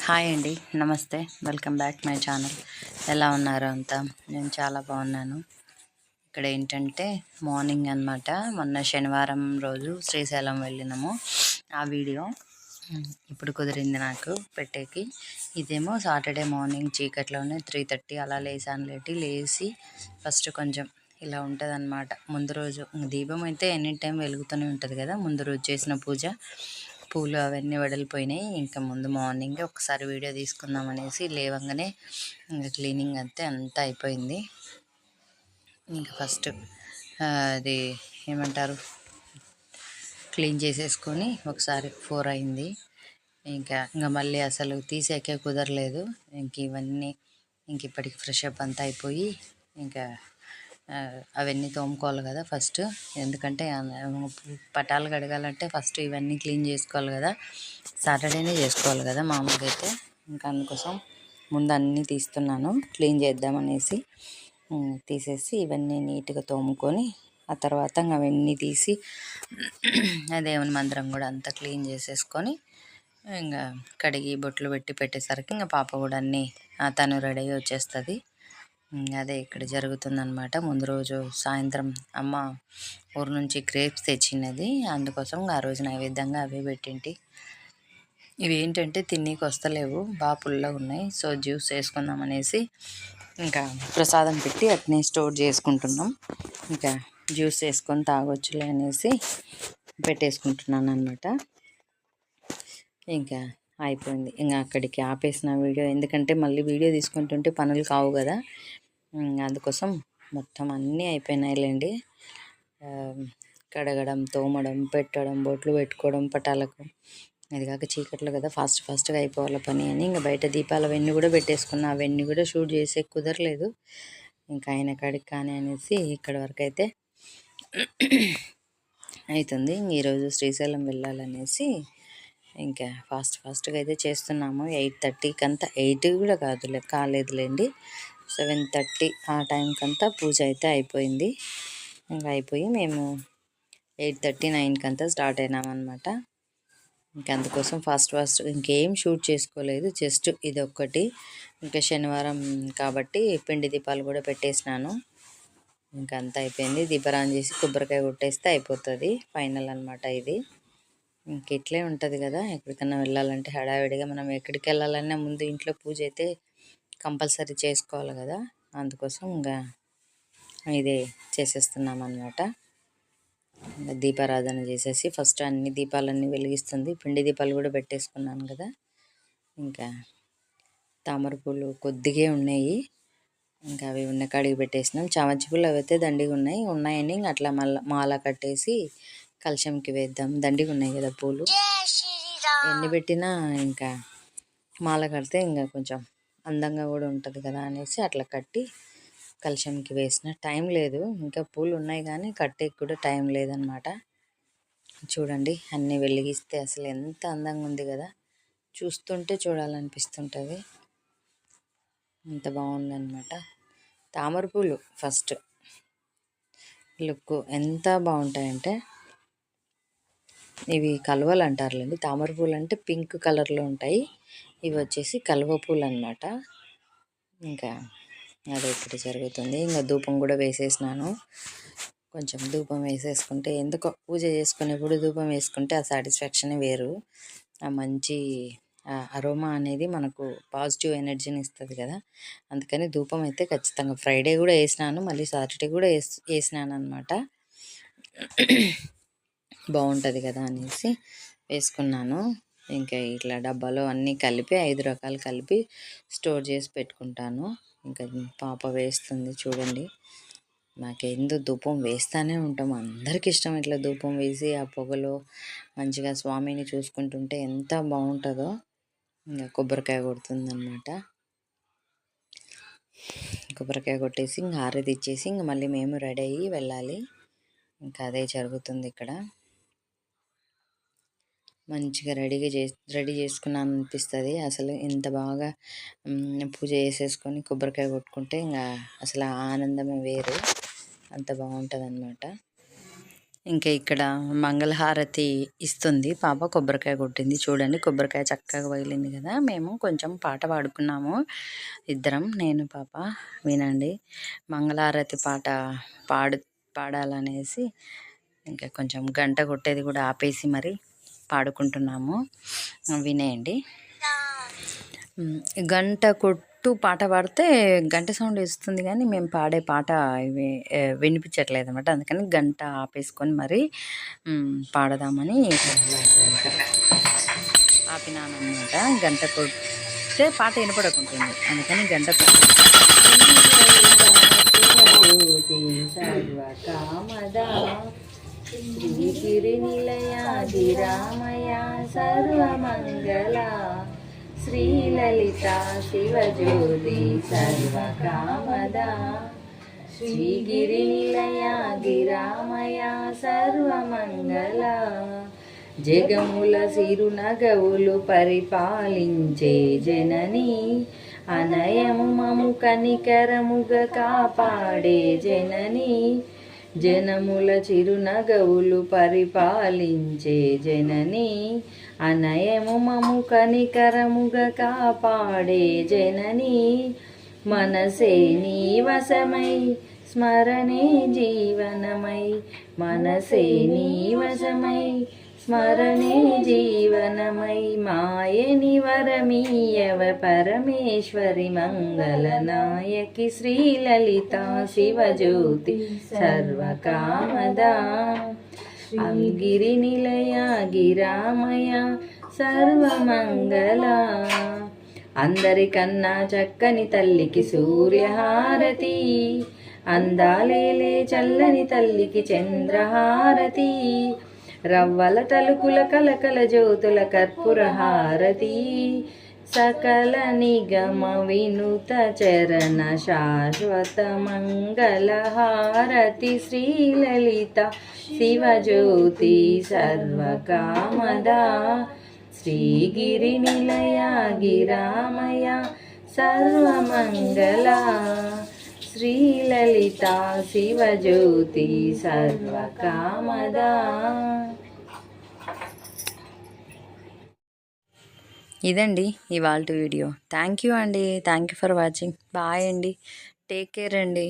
Hi అండి, నమస్తే. Welcome back my channel. ఎలా ఉన్నారు అంతా? నేను చాలా బాగున్నాను. ఇక్కడ ఏంటంటే మార్నింగ్ అన్నమాట. మొన్న శనివారం రోజు శ్రీశైలం వెళ్ళినాము. ఆ వీడియో ఇప్పుడు కుదిరింది నాకు పెట్టేకి. ఇదేమో సాటర్డే మార్నింగ్ చీకట్లోనే 3:30 అలా లేచి ఫస్ట్ కొంచెం ఇలా ఉంటుంది అన్నమాట. ముందు రోజు దీపం అయితే ఎనీ టైం వెలుగుతూనే ఉంటుంది కదా. ముందు రోజు చేసిన పూజ, పూలు అవన్నీ వడలిపోయినాయి. ఇంకా ముందు మార్నింగే ఒకసారి వీడియో తీసుకుందాం అనేసి లేవంగానే ఇంకా క్లీనింగ్ అంతా అయిపోయింది. ఇంకా ఫస్ట్ అది ఏమంటారు, క్లీన్ చేసేసుకొని ఒకసారి 4 అయింది. ఇంకా మళ్ళీ అసలు తీసేకే కుదరలేదు. ఇవన్నీ ఇప్పటికి ఫ్రెష్ అప్ అంతా అయిపోయి ఇంకా అవన్నీ తోముకోవాలి కదా ఫస్ట్. ఎందుకంటే పటాలు కడగాలంటే ఫస్ట్ ఇవన్నీ క్లీన్ చేసుకోవాలి కదా. సాటర్డేనే చేసుకోవాలి కదా మామూలుగా అయితే. ఇంకా అందుకోసం ముందు అన్నీ తీస్తున్నాను, క్లీన్ చేద్దామనేసి. తీసేసి ఇవన్నీ నీట్గా తోముకొని ఆ తర్వాత అవన్నీ తీసి దేవుని మందిరం కూడా అంతా క్లీన్ చేసేసుకొని ఇంకా కడిగి బొట్లు పెట్టి పెట్టేసరికి ఇంకా పాప కూడా అన్నీ తను రెడీ అయ్యి వచ్చేస్తుంది. అదే ఇక్కడ జరుగుతుందన్నమాట. ముందు రోజు సాయంత్రం అమ్మ ఊరు నుంచి గ్రేప్స్ తెచ్చినది, అందుకోసం ఆ రోజు నైవేద్యంగా అవే పెట్టింటి. ఇవి ఏంటంటే తిన్నీకి వస్తలేవు, బాగా పుల్లగా ఉన్నాయి. సో జ్యూస్ వేసుకుందాం అనేసి ఇంకా ప్రసాదం పెట్టి అట్నే స్టోర్ చేసుకుంటున్నాం. ఇంకా జ్యూస్ వేసుకొని తాగొచ్చులే అనేసి పెట్టేసుకుంటున్నాను అన్నమాట. ఇంకా అయిపోయింది. ఇంకా అక్కడికి ఆపేసిన వీడియో, ఎందుకంటే మళ్ళీ వీడియో తీసుకుంటుంటే పనులు కావు కదా. అందుకోసం మొత్తం అన్నీ అయిపోయినాయిలేండి. కడగడం, తోమడం, పెట్టడం, బొట్లు పెట్టుకోవడం పటాలకు. అది కాక చీకట్లో కదా, ఫాస్ట్గా అయిపోవాలి పని అని ఇంకా బయట దీపాలు అవన్నీ కూడా పెట్టేసుకున్నా. అవన్నీ కూడా షూట్ చేసే కుదరలేదు. ఇంకా ఆయన కాడికి కానీ అనేసి ఇక్కడ వరకు అయితే అవుతుంది. ఈరోజు శ్రీశైలం వెళ్ళాలనేసి ఇంకా ఫాస్ట్గా అయితే చేస్తున్నాము. 8:30కి అంతా, 8 కూడా కాలేదులేండి, 7:30 ఆ టైంకి అంతా పూజ అయితే అయిపోయింది. ఇంకా అయిపోయి మేము 8:30, 9కి అంతా స్టార్ట్ అయినామన్నమాట. ఇంకా అందుకోసం ఫాస్ట్ ఇంకేం షూట్ చేసుకోలేదు, జస్ట్ ఇది ఒక్కటి. ఇంకా శనివారం కాబట్టి పిండి దీపాలు కూడా పెట్టేసినాను. ఇంకా అంతా అయిపోయింది. దీపారాన్ చేసి కొబ్బరికాయ కొట్టేస్తే అయిపోతుంది, ఫైనల్ అన్నమాట ఇది. ఇంక ఇట్లే ఉంటుంది కదా, ఎక్కడికన్నా వెళ్ళాలంటే హడావిడిగా. మనం ఎక్కడికి వెళ్ళాలన్నా ముందు ఇంట్లో పూజ అయితే కంపల్సరీ చేసుకోవాలి కదా. అందుకోసం ఇంకా ఇదే చేసేస్తున్నాం అన్నమాట. దీపారాధన చేసేసి ఫస్ట్ అన్ని దీపాలన్నీ వెలిగిస్తుంది. పిండి దీపాలు కూడా పెట్టేసుకున్నాను కదా. ఇంకా తామర పూలు కొద్దిగా ఉన్నాయి, ఇంకా అవి ఉన్న కాడికి పెట్టేసినాం. చామంతి పూలు అవి అయితే దండిగా ఉన్నాయని ఇంకా అట్లా మాల కట్టేసి కలశంకి వేద్దాం. దండిగా ఉన్నాయి కదా పూలు, ఎన్ని పెట్టినా ఇంకా మాల కడితే ఇంకా కొంచెం అందంగా కూడా ఉంటుంది కదా అనేసి అట్లా కట్టి కలశంకి వేసిన. టైం లేదు, ఇంకా పూలు ఉన్నాయి కానీ కట్టేకి కూడా టైం లేదనమాట. చూడండి అన్నీ వెలిగిస్తే అసలు ఎంత అందంగా ఉంది కదా, చూస్తుంటే చూడాలనిపిస్తుంటుంది. ఎంత బాగుందన్నమాట. తామర పూలు ఫస్ట్ లుక్ ఎంత బాగుంటాయంటే, ఇవి కలువలు అంటారులేండి. తామర పూలు అంటే పింక్ కలర్లో ఉంటాయి, ఇవి వచ్చేసి కలువ పూలు అన్నమాట. ఇంకా అదే ఇక్కడ జరుగుతుంది. ఇంకా ధూపం కూడా వేసేసినాను. కొంచెం ధూపం వేసేసుకుంటే, ఎందుకో పూజ చేసుకునేప్పుడు ధూపం వేసుకుంటే ఆ సాటిస్ఫాక్షనే వేరు. ఆ మంచి అరోమా అనేది మనకు పాజిటివ్ ఎనర్జీని ఇస్తుంది కదా. అందుకని ధూపం అయితే ఖచ్చితంగా ఫ్రైడే కూడా వేసినాను, మళ్ళీ సాటర్డే కూడా వేసినాను అనమాట. బాగుంటుంది కదా అనేసి వేసుకున్నాను. ఇంకా ఇట్లా డబ్బాలో అన్నీ కలిపి 5 రకాలు కలిపి స్టోర్ చేసి పెట్టుకుంటాను. ఇంకా పాప వేస్తుంది చూడండి. నాకెందు ధూపం వేస్తూనే ఉంటాం, అందరికి ఇష్టం ఇట్లా ధూపం వేసి ఆ పొగలో మంచిగా స్వామిని చూసుకుంటుంటే ఎంత బాగుంటుందో. ఇంకా కొబ్బరికాయ కొడుతుందన్నమాట. కొబ్బరికాయ కొట్టేసి ఇంకా హారతి ఇచ్చేసి ఇంకా మళ్ళీ మేము రెడీ అయ్యి వెళ్ళాలి. ఇంకా అదే జరుగుతుంది ఇక్కడ. మంచిగా రెడీ చేసుకున్నాను అనిపిస్తుంది. అసలు ఎంత బాగా పూజ చేసేసుకొని కొబ్బరికాయ కొట్టుకుంటే ఇంకా అసలు ఆనందమే వేరు, అంత బాగుంటుంది అన్నమాట. ఇంకా ఇక్కడ మంగళహారతి ఇస్తుంది పాప. కొబ్బరికాయ కొట్టింది చూడండి, కొబ్బరికాయ చక్కగా పగిలింది కదా. మేము కొంచెం పాట పాడుకున్నాము ఇద్దరం, నేను పాప. వినండి, మంగళహారతి పాట పాడాలనేసి ఇంకా కొంచెం గంట కొట్టేది కూడా ఆపేసి మరి పాడుకుంటున్నాము. వినేయండి. గంట కొట్టు పాట పాడితే గంట సౌండ్ వస్తుంది, కానీ మేము పాడే పాట వినిపించట్లేదు అనమాట. అందుకని గంట ఆపేసుకొని మరి పాడదామని ఆపినానమాట. గంట కొట్టే పాట వినపడకుంటుంది, అందుకని గంట సర్వకామదా శ్రీగిరి నిలయాదిరామయ సర్వమంగళ శ్రీలలిత శివజ్యోతి సర్వకామదా శ్రీగిరి నిలయాదిరామయ సర్వమంగళ జగముల సిరునగవులు పరిపాలించే జనని అనయము మము కనికరముగా కాపాడే జనని జనముల చిరునగవులు పరిపాలించే జనని అనయము మము కనికరముగా కాపాడే జనని మనసే నీ వశమై స్మరణే జీవనమై మనసే నీ వశమై స్మరణే జీవనమై మాయని వరమీయవ పరమేశ్వరి మంగళనాయకి శ్రీలలిత శివజ్యోతి సర్వకామదా అంగిరి నిలయ గిరామయ సర్వమంగళ అందరికన్నా చక్కని తల్లికి సూర్యహారతి అందాలేలే చల్లని తల్లికి చంద్రహారతి రవ్వల తలుకుల కలకల జ్యోతుల కర్పూర హారతి సకల నిగమ వినుత చరణ శాశ్వత మంగళ హారతి శ్రీలలిత శివజ్యోతి సర్వకామదా శ్రీగిరి నిలయ గిరామయ సర్వమంగళ శ్రీలలిత శివజ్యోతి సర్వకామదా. ఇదండి ఇవాల్టి వీడియో. థ్యాంక్ యూ అండి, thank you for watching. Bye అండి, టేక్ కేర్ అండి.